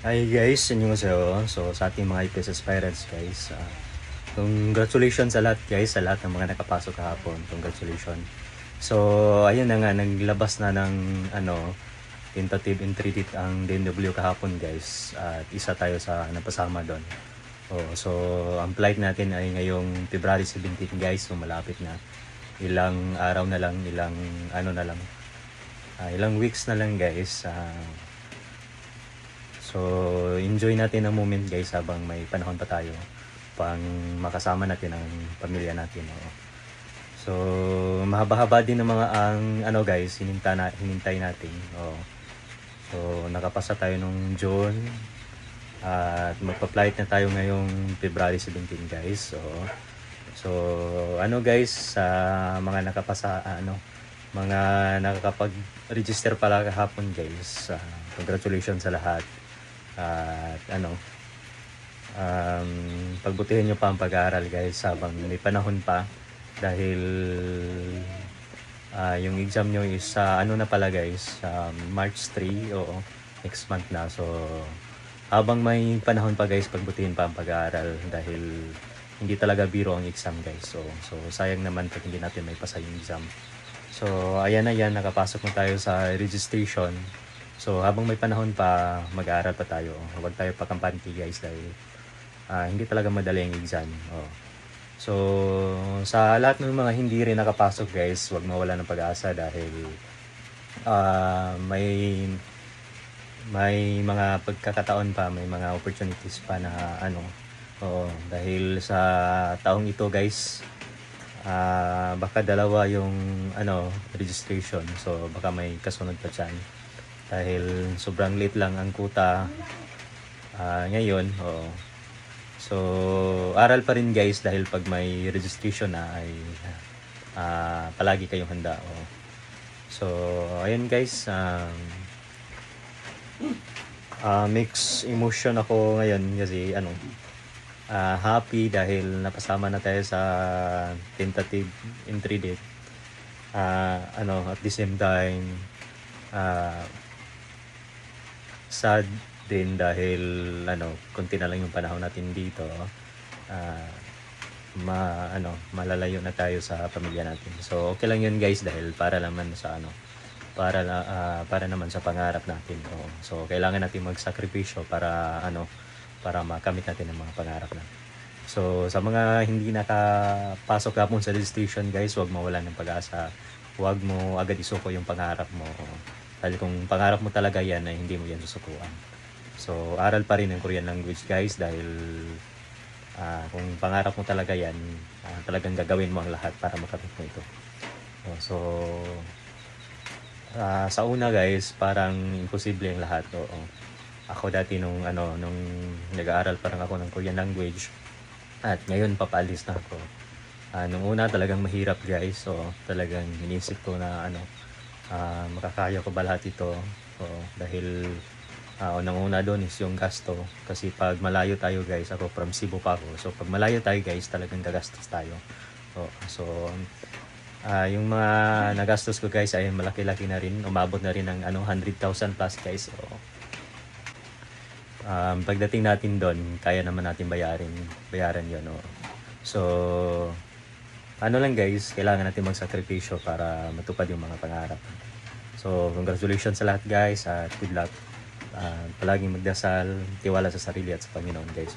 Hi guys, annyeonghaseyo. So sa ating mga IPS aspirants guys, congratulations sa lahat guys, sa lahat ng mga nakapasok kahapon. Congratulations. So ayun na nga, naglabas na ng tentative entry date ang DNW kahapon guys. At isa tayo sa napasama doon. So ang flight natin ay ngayong February 17 guys, so malapit na. Ilang araw na lang, ilang weeks na lang guys. So, enjoy natin ang moment guys habang may panahon pa tayo pang makasama natin ang pamilya natin. So, mahaba-haba din ng mga guys, hinintay natin. So, nakapasa tayo nung June at magpa-flight na tayo ngayong February 17 guys. So guys, sa mga nakapasa mga nakakapag-register pala kahapon guys, congratulations sa lahat. At pagbutihin nyo pa ang pag-aaral guys habang may panahon pa dahil yung exam nyo is na pala guys, March 3, next month na. So habang may panahon pa guys, pagbutihin pa ang pag-aaral dahil hindi talaga biro ang exam guys. So sayang naman pag hindi natin may pasa yung exam. So ayan na yan, nakapasok na tayo sa registration. So habang may panahon pa, mag-aaral pa tayo. Huwag tayo pakampante guys dahil hindi talaga madali ang exam. So sa lahat ng mga hindi rin nakapasok guys, huwag mawala ng pag-asa dahil may mga pagkakataon pa, may mga opportunities pa na dahil sa taong ito guys, baka dalawa yung registration. So baka may kasunod pa dyan dahil sobrang late lang ang kuta ngayon. So aral pa rin guys dahil pag may registration na ay palagi kayong handa. So ayun guys, mixed emotion ako ngayon kasi happy dahil napasama na tayo sa tentative entry date. At the same time sad din dahil konti na lang yung panahon natin dito. Malalayo na tayo sa pamilya natin. So okay lang yun guys dahil para naman sa para naman sa pangarap natin. So kailangan natin magsakripisyo para para makamit natin ang mga pangarap natin. So sa mga hindi nakapasok kapon sa registration guys, huwag mawalan ng pag-asa. Huwag mo agad isuko yung pangarap mo. Dahil kung pangarap mo talaga yan ay hindi mo yan susukuan. So aral pa rin ng Korean language guys dahil kung pangarap mo talaga yan, talagang gagawin mo ang lahat para makamit mo ito. So sa una guys, parang imposible ang lahat. Ako dati nung nag-aaral parang ako ng Korean language at ngayon papaalis na ako. Nung una talagang mahirap guys. So talagang inisip ko na makakaya ko ba lahat ito. Dahil unang-una doon is yung gasto. Kasi pag malayo tayo guys, ako from Cebu pa ako. So pag malayo tayo guys, talagang gagastos tayo. So yung mga nagastos ko guys ay malaki-laki na rin. Umabot na rin ng 100,000 plus guys. So pagdating natin doon, kaya naman natin bayaran yun. So lang guys, kailangan natin magsakripisyo para matupad yung mga pangarap. So congratulations sa lahat guys at good luck. Palaging magdasal, tiwala sa sarili at sa Panginoon guys.